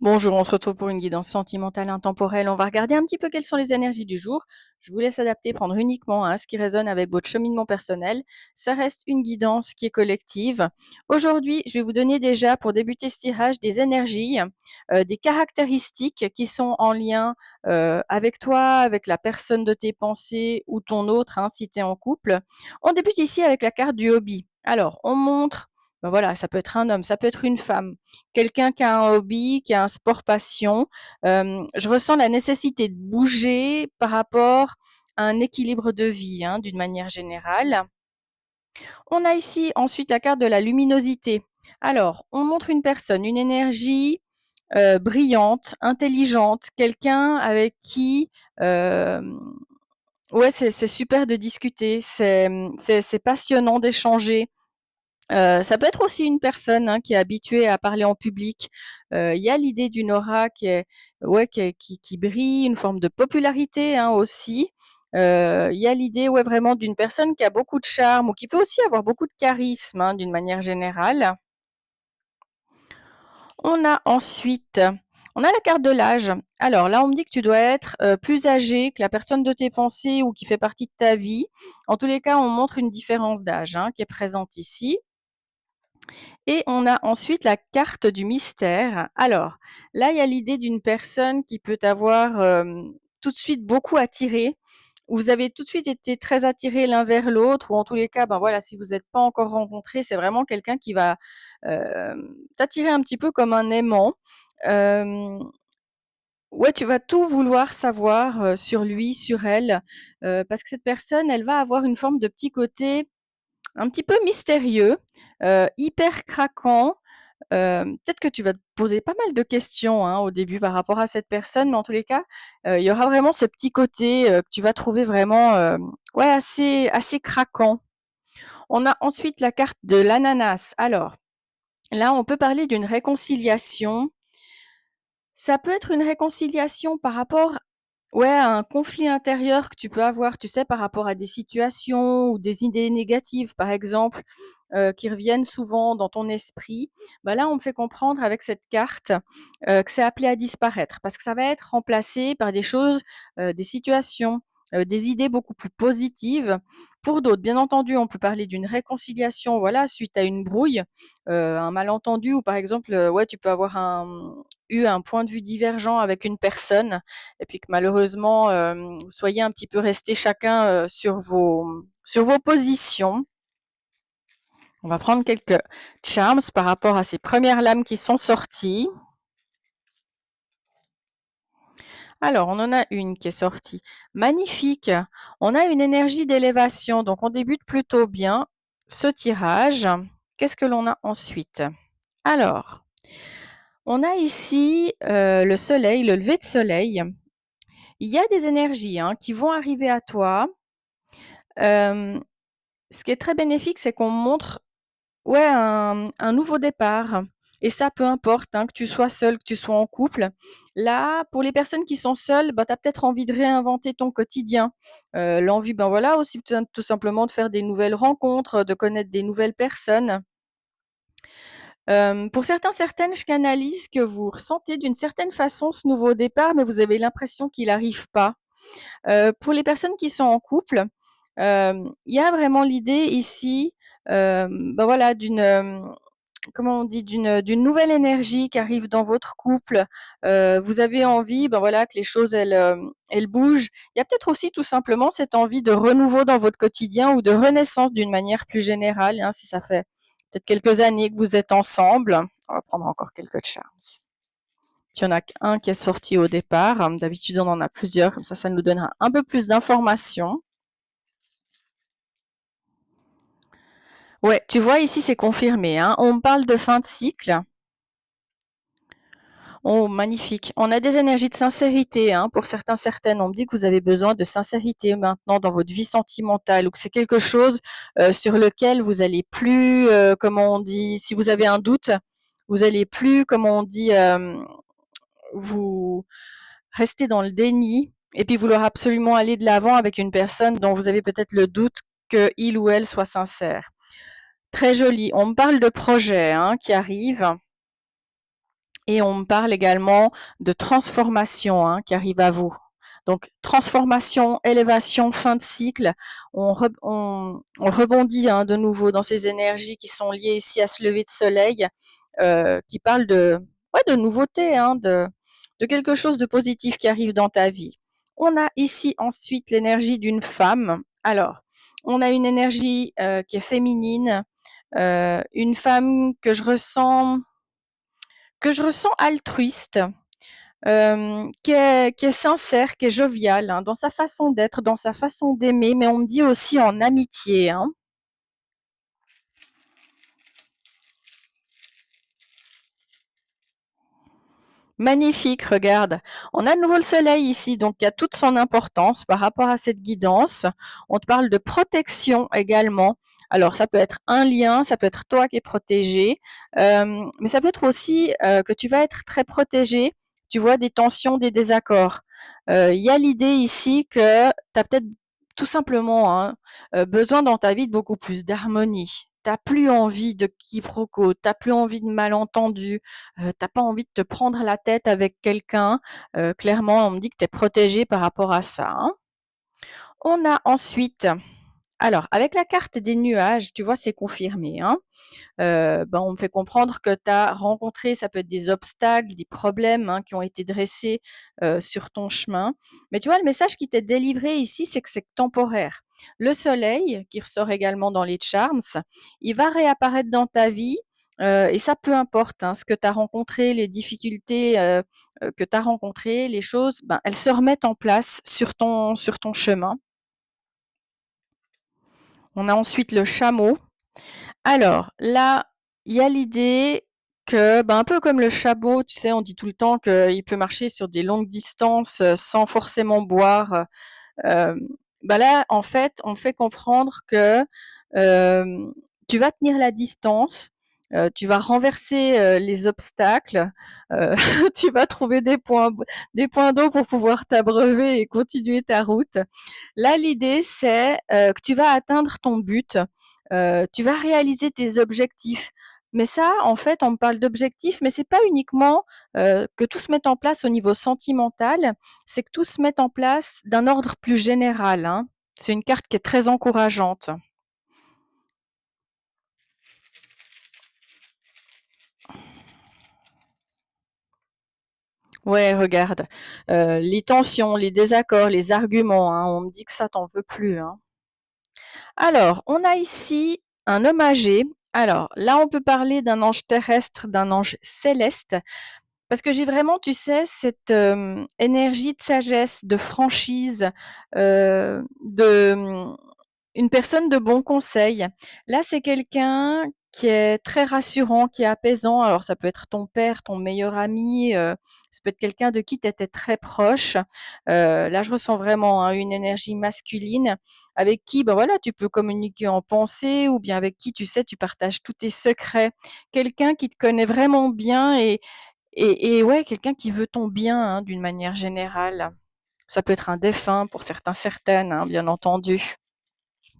Bonjour, on se retrouve pour une guidance sentimentale intemporelle. On va regarder un petit peu quelles sont les énergies du jour. Je vous laisse adapter, prendre uniquement ce qui résonne avec votre cheminement personnel. Ça reste une guidance qui est collective. Aujourd'hui, je vais vous donner déjà, pour débuter ce tirage, des énergies, des caractéristiques qui sont en lien avec toi, avec la personne de tes pensées ou ton autre, si tu es en couple. On débute ici avec la carte du hobby. Alors, on montre, ben voilà, ça peut être un homme, ça peut être une femme, quelqu'un qui a un hobby, qui a un sport passion. Je ressens la nécessité de bouger par rapport à un équilibre de vie, d'une manière générale. On a ici ensuite la carte de la luminosité. Alors, on montre une personne, une énergie brillante, intelligente, quelqu'un avec qui ouais, c'est super de discuter, c'est passionnant d'échanger. Ça peut être aussi une personne qui est habituée à parler en public. Il y a l'idée d'une aura qui est, ouais, qui brille, une forme de popularité aussi. Il y a l'idée, ouais, vraiment d'une personne qui a beaucoup de charme ou qui peut aussi avoir beaucoup de charisme, d'une manière générale. On a ensuite, on a la carte de l'âge. Alors là, on me dit que tu dois être plus âgé que la personne de tes pensées ou qui fait partie de ta vie. En tous les cas, on montre une différence d'âge qui est présente ici. Et on a ensuite la carte du mystère. Alors, là, il y a l'idée d'une personne qui peut avoir tout de suite beaucoup attiré. Vous avez tout de suite été très attirés l'un vers l'autre, ou en tous les cas, ben voilà, si vous n'êtes pas encore rencontrés, c'est vraiment quelqu'un qui va euh, t'attirer un petit peu comme un aimant. Euh, ouais, tu vas tout vouloir savoir sur lui, sur elle, parce que cette personne, elle va avoir une forme de petit côté un petit peu mystérieux, hyper craquant. Peut-être que tu vas te poser pas mal de questions au début par rapport à cette personne, mais en tous les cas, il y aura vraiment ce petit côté que tu vas trouver vraiment ouais, assez craquant. On a ensuite la carte de l'ananas. Alors, là, on peut parler d'une réconciliation. Ça peut être une réconciliation par rapport, ouais, un conflit intérieur que tu peux avoir, tu sais, par rapport à des situations ou des idées négatives, par exemple, qui reviennent souvent dans ton esprit. Bah là, on me fait comprendre avec cette carte que c'est appelé à disparaître parce que ça va être remplacé par des choses, des situations, des idées beaucoup plus positives. Pour d'autres, bien entendu, on peut parler d'une réconciliation, voilà, suite à une brouille, un malentendu ou par exemple, ouais, tu peux avoir eu un point de vue divergent avec une personne et puis que malheureusement vous soyez un petit peu restés chacun sur vos positions. On va prendre quelques charms par rapport à ces premières lames qui sont sorties. Alors, on en a une qui est sortie. Magnifique. On a une énergie d'élévation, donc on débute plutôt bien ce tirage. Qu'est-ce que l'on a ensuite? Alors, on a ici le soleil, le lever de soleil. Il y a des énergies qui vont arriver à toi. Euh, Ce qui est très bénéfique, c'est qu'on montre, ouais, un nouveau départ. Et ça, peu importe, que tu sois seul, que tu sois en couple. Là, pour les personnes qui sont seules, bah, tu as peut-être envie de réinventer ton quotidien. L'envie, ben voilà, aussi tout simplement de faire des nouvelles rencontres, de connaître des nouvelles personnes. Pour certains, certaines, je canalise que vous ressentez d'une certaine façon ce nouveau départ, mais vous avez l'impression qu'il n'arrive pas. Pour les personnes qui sont en couple, il y a vraiment l'idée ici, ben voilà, comment on dit, d'une nouvelle énergie qui arrive dans votre couple. Vous avez envie, ben voilà, que les choses elles bougent. Il y a peut-être aussi tout simplement cette envie de renouveau dans votre quotidien ou de renaissance d'une manière plus générale. Si ça fait peut-être quelques années que vous êtes ensemble, on va prendre encore quelques charms. Il y en a qu'un qui est sorti au départ. D'habitude, on en a plusieurs, comme ça nous donnera un peu plus d'informations. Ouais, tu vois, ici, c'est confirmé. On parle de fin de cycle. Oh, magnifique. On a des énergies de sincérité, pour certains, certaines. On me dit que vous avez besoin de sincérité maintenant dans votre vie sentimentale ou que c'est quelque chose sur lequel vous allez plus, comment on dit, si vous avez un doute, vous allez plus, comment on dit, vous rester dans le déni et puis vouloir absolument aller de l'avant avec une personne dont vous avez peut-être le doute qu'il ou elle soit sincère. Très joli. On me parle de projets qui arrivent. Et on me parle également de transformation qui arrive à vous. Donc transformation, élévation, fin de cycle. On rebondit de nouveau dans ces énergies qui sont liées ici à ce lever de soleil, qui parlent de nouveauté, de quelque chose de positif qui arrive dans ta vie. On a ici ensuite l'énergie d'une femme. Alors, on a une énergie qui est féminine, une femme que je ressens altruiste, qui est sincère, qui est joviale dans sa façon d'être, dans sa façon d'aimer, mais on me dit aussi en amitié. Magnifique, regarde. On a de nouveau le soleil ici, donc il y a toute son importance par rapport à cette guidance. On te parle de protection également. Alors, ça peut être un lien, ça peut être toi qui es protégé, mais ça peut être aussi que tu vas être très protégé, tu vois, des tensions, des désaccords. Il y a l'idée ici que tu as peut-être tout simplement besoin dans ta vie de beaucoup plus d'harmonie. T'as plus envie de quiproquos, t'as plus envie de malentendus, t'as pas envie de te prendre la tête avec quelqu'un. Clairement, on me dit que tu es protégé par rapport à ça. On a ensuite, alors avec la carte des nuages, tu vois, c'est confirmé. On me fait comprendre que tu as rencontré, ça peut être des obstacles, des problèmes qui ont été dressés sur ton chemin. Mais tu vois, le message qui t'est délivré ici, c'est que c'est temporaire. Le soleil, qui ressort également dans les charms, il va réapparaître dans ta vie. Et ça, peu importe ce que tu as rencontré, les difficultés que tu as rencontrées, les choses, elles se remettent en place sur ton chemin. On a ensuite le chameau. Alors là, il y a l'idée que, un peu comme le chameau, tu sais, on dit tout le temps qu'il peut marcher sur des longues distances sans forcément boire. Euh, Là, en fait, on fait comprendre que euh, tu vas tenir la distance, tu vas renverser les obstacles, euh, tu vas trouver des points d'eau pour pouvoir t'abreuver et continuer ta route. Là, l'idée, c'est que tu vas atteindre ton but, tu vas réaliser tes objectifs. Mais ça, en fait, on me parle d'objectifs, mais c'est pas uniquement que tout se mette en place au niveau sentimental, c'est que tout se mette en place d'un ordre plus général. C'est une carte qui est très encourageante. Ouais, regarde, les tensions, les désaccords, les arguments, on me dit que ça t'en veut plus. Alors, on a ici un homme âgé. Alors, là, on peut parler d'un ange terrestre, d'un ange céleste, parce que j'ai vraiment, tu sais, cette énergie de sagesse, de franchise, de une personne de bon conseil. Là, c'est quelqu'un qui est très rassurant, qui est apaisant. Alors, ça peut être ton père, ton meilleur ami, ça peut être quelqu'un de qui tu étais très proche. Là, je ressens vraiment une énergie masculine avec qui, voilà, tu peux communiquer en pensée ou bien avec qui, tu sais, tu partages tous tes secrets. Quelqu'un qui te connaît vraiment bien et ouais, quelqu'un qui veut ton bien d'une manière générale. Ça peut être un défunt pour certains, certaines, bien entendu.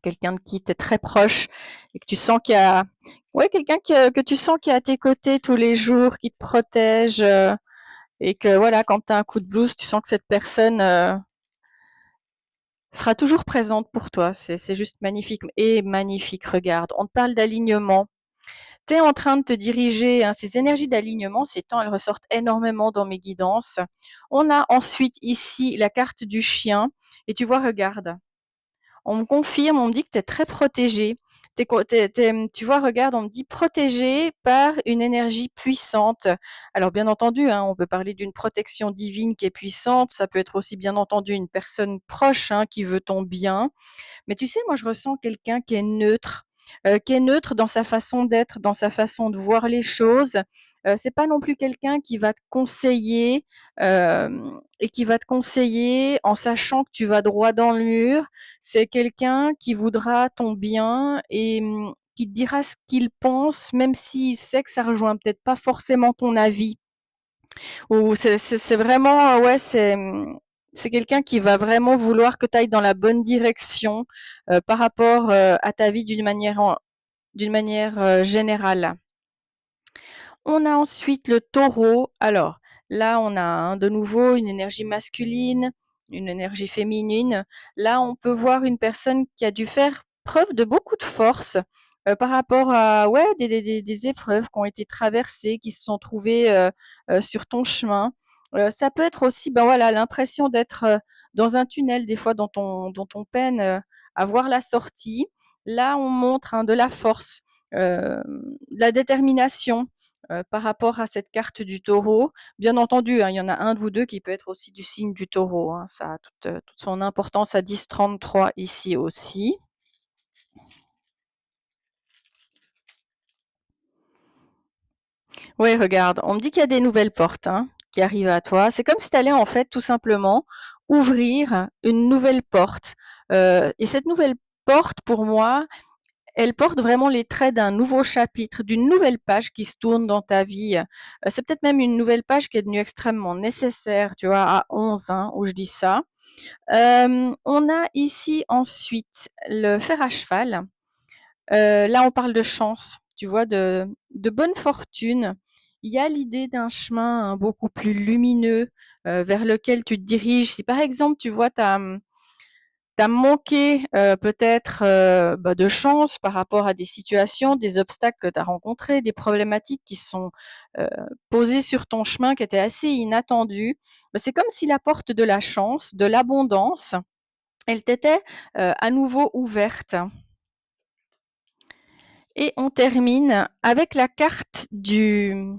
Quelqu'un de qui tu es très proche et que tu sens qu'il y a, ouais, quelqu'un que tu sens qui est à tes côtés tous les jours, qui te protège et que voilà, quand tu as un coup de blues, tu sens que cette personne sera toujours présente pour toi. C'est juste magnifique et magnifique. Regarde, on te parle d'alignement. Tu es en train de te diriger, ces énergies d'alignement, ces temps, elles ressortent énormément dans mes guidances. On a ensuite ici la carte du chien et tu vois, regarde, on me confirme, on me dit que tu es très protégé. Tu vois, regarde, on me dit protégé par une énergie puissante. Alors, bien entendu, on peut parler d'une protection divine qui est puissante. Ça peut être aussi, bien entendu, une personne proche qui veut ton bien. Mais tu sais, moi, je ressens quelqu'un qui est neutre dans sa façon d'être, dans sa façon de voir les choses. C'est pas non plus quelqu'un qui va te conseiller et qui va te conseiller en sachant que tu vas droit dans le mur. C'est quelqu'un qui voudra ton bien et qui te dira ce qu'il pense, même s'il sait que ça rejoint peut-être pas forcément ton avis. Ou c'est vraiment, ouais, c'est quelqu'un qui va vraiment vouloir que tu ailles dans la bonne direction par rapport à ta vie d'une manière générale. On a ensuite le taureau. Alors là, on a de nouveau une énergie masculine, une énergie féminine. Là, on peut voir une personne qui a dû faire preuve de beaucoup de force par rapport à ouais des épreuves qui ont été traversées, qui se sont trouvées sur ton chemin. Ça peut être aussi ben voilà l'impression d'être dans un tunnel des fois dont on peine à voir la sortie. Là, on montre de la force, de la détermination par rapport à cette carte du taureau. Bien entendu, il y en a un de vous deux qui peut être aussi du signe du taureau. Ça a toute son importance à 10-33 ici aussi. Oui, regarde, on me dit qu'il y a des nouvelles portes qui arrivent à toi. C'est comme si tu allais en fait tout simplement ouvrir une nouvelle porte. Et cette nouvelle porte, pour moi, elle porte vraiment les traits d'un nouveau chapitre, d'une nouvelle page qui se tourne dans ta vie. C'est peut-être même une nouvelle page qui est devenue extrêmement nécessaire, tu vois, à 11 où je dis ça. On a ici ensuite le fer à cheval. Là, on parle de chance, tu vois, de bonne fortune. Il y a l'idée d'un chemin beaucoup plus lumineux vers lequel tu te diriges. Si par exemple, tu vois, t'as manqué peut-être de chance par rapport à des situations, des obstacles que tu as rencontrés, des problématiques qui sont euh, posées sur ton chemin, qui étaient assez inattendues. C'est comme si la porte de la chance, de l'abondance, elle t'était à nouveau ouverte. Et on termine avec la carte du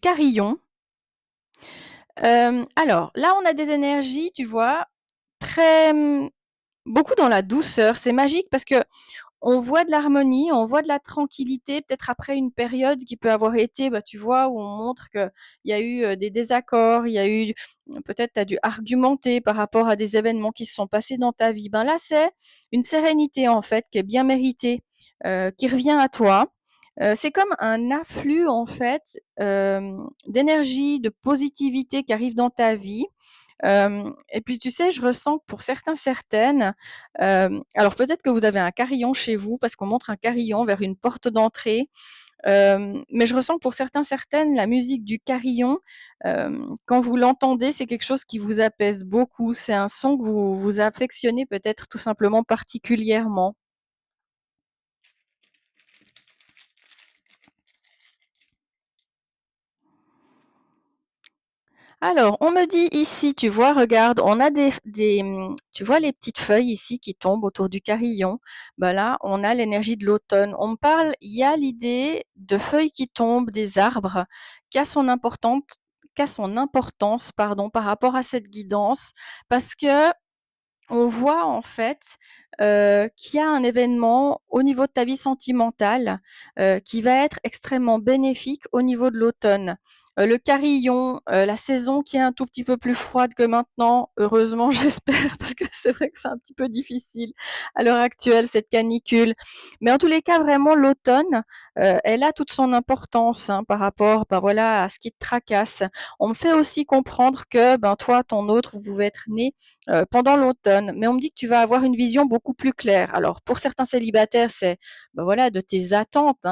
carillon. Alors là, on a des énergies, tu vois, très beaucoup dans la douceur. C'est magique parce que on voit de l'harmonie, on voit de la tranquillité, peut-être après une période qui peut avoir été, tu vois, où on montre qu'il y a eu des désaccords, il y a eu, peut-être tu as dû argumenter par rapport à des événements qui se sont passés dans ta vie. Ben là, c'est une sérénité, en fait, qui est bien méritée, qui revient à toi. C'est comme un afflux, en fait, d'énergie, de positivité qui arrive dans ta vie. Et puis tu sais, je ressens que pour certains, certaines, alors peut-être que vous avez un carillon chez vous parce qu'on montre un carillon vers une porte d'entrée, mais je ressens que pour certains, certaines, la musique du carillon, quand vous l'entendez, c'est quelque chose qui vous apaise beaucoup. C'est un son que vous affectionnez peut-être tout simplement particulièrement. Alors, on me dit ici, tu vois, regarde, on a tu vois les petites feuilles ici qui tombent autour du carillon. Ben là, on a l'énergie de l'automne. On me parle, il y a l'idée de feuilles qui tombent des arbres, qui a son importante, qui a son importance, pardon, par rapport à cette guidance, parce que on voit en fait qu'il y a un événement au niveau de ta vie sentimentale qui va être extrêmement bénéfique au niveau de l'automne. Le carillon, la saison qui est un tout petit peu plus froide que maintenant, heureusement j'espère, parce que c'est vrai que c'est un petit peu difficile à l'heure actuelle, cette canicule. Mais en tous les cas, vraiment, l'automne, elle a toute son importance par rapport voilà, à ce qui te tracasse. On me fait aussi comprendre que toi, ton autre, vous pouvez être nés pendant l'automne. Mais on me dit que tu vas avoir une vision beaucoup plus claire. Alors, pour certains célibataires, c'est voilà, de tes attentes.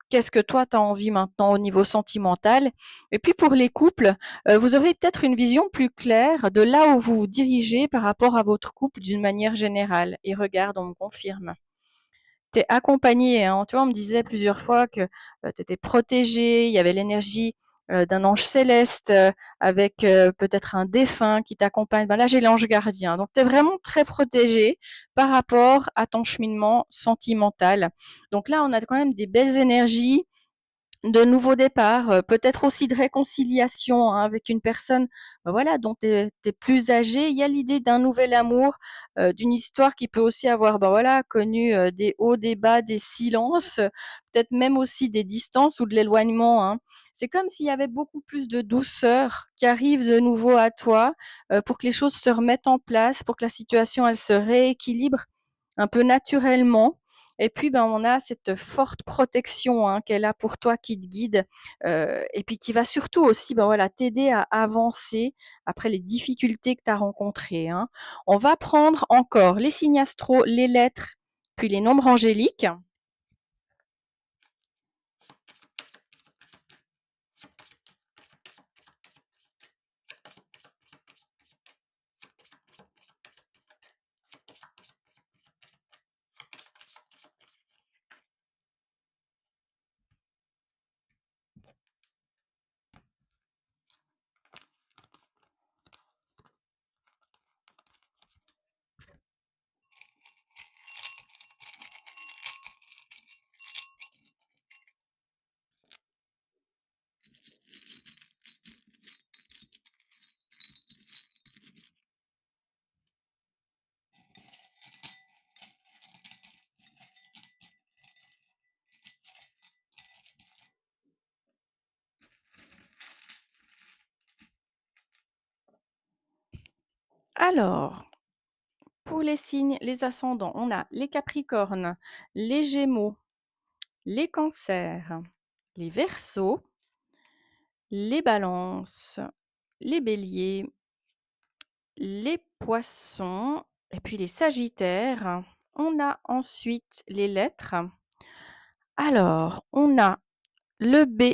Qu'est-ce que toi, tu as envie maintenant au niveau sentimental? Et puis pour les couples, vous aurez peut-être une vision plus claire de là où vous vous dirigez par rapport à votre couple d'une manière générale. Et regarde, on me confirme. T'es accompagné. Tu vois, on me disait plusieurs fois que tu étais protégé, il y avait l'énergie d'un ange céleste avec peut-être un défunt qui t'accompagne. Ben là, j'ai l'ange gardien. Donc, tu es vraiment très protégé par rapport à ton cheminement sentimental. Donc là, on a quand même des belles énergies de nouveaux départs, peut-être aussi de réconciliation avec une personne, voilà, dont tu es plus âgé. Il y a l'idée d'un nouvel amour, d'une histoire qui peut aussi avoir, voilà, connu des hauts, des bas, des silences, peut-être même aussi des distances ou de l'éloignement. C'est comme s'il y avait beaucoup plus de douceur qui arrive de nouveau à toi, pour que les choses se remettent en place, pour que la situation elle se rééquilibre un peu naturellement. Et puis, on a cette forte protection qu'elle a pour toi qui te guide et puis qui va surtout aussi voilà, t'aider à avancer après les difficultés que tu as rencontrées. On va prendre encore les signes astro, les lettres, puis les nombres angéliques. Alors, pour les signes, les ascendants, on a les Capricornes, les Gémeaux, les Cancers, les Verseaux, les Balances, les Béliers, les Poissons et puis les Sagittaires. On a ensuite les lettres. Alors, on a le B,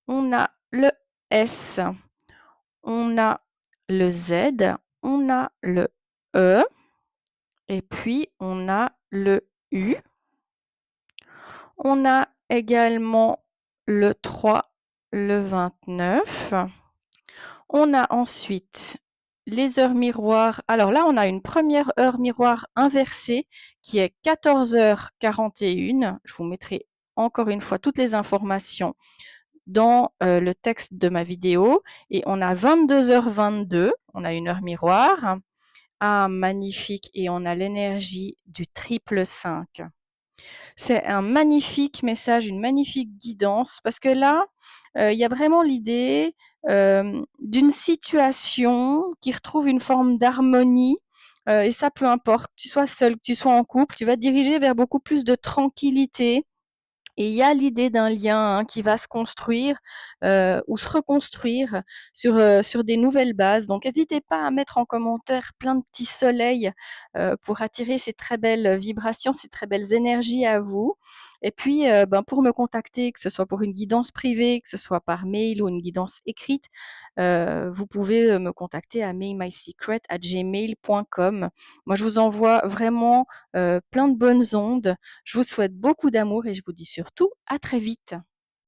on a le S, on a le Z, on a le E et puis on a le U. On a également le 3, le 29. On a ensuite les heures miroirs. Alors là, on a une première heure miroir inversée qui est 14h41. Je vous mettrai encore une fois toutes les informations dans le texte de ma vidéo. Et on a 22h22. On a une heure miroir. Ah, magnifique. Et on a l'énergie du triple 5. C'est un magnifique message, une magnifique guidance, parce que là, il y a vraiment l'idée d'une situation qui retrouve une forme d'harmonie. Et ça, peu importe, que tu sois seul, que tu sois en couple, tu vas te diriger vers beaucoup plus de tranquillité. Et il y a l'idée d'un lien qui va se construire ou se reconstruire sur des nouvelles bases. Donc, n'hésitez pas à mettre en commentaire plein de petits soleils pour attirer ces très belles vibrations, ces très belles énergies à vous. Et puis, pour me contacter, que ce soit pour une guidance privée, que ce soit par mail ou une guidance écrite, vous pouvez me contacter à maymysecret@gmail.com. Moi, je vous envoie vraiment plein de bonnes ondes. Je vous souhaite beaucoup d'amour et je vous dis surtout à très vite.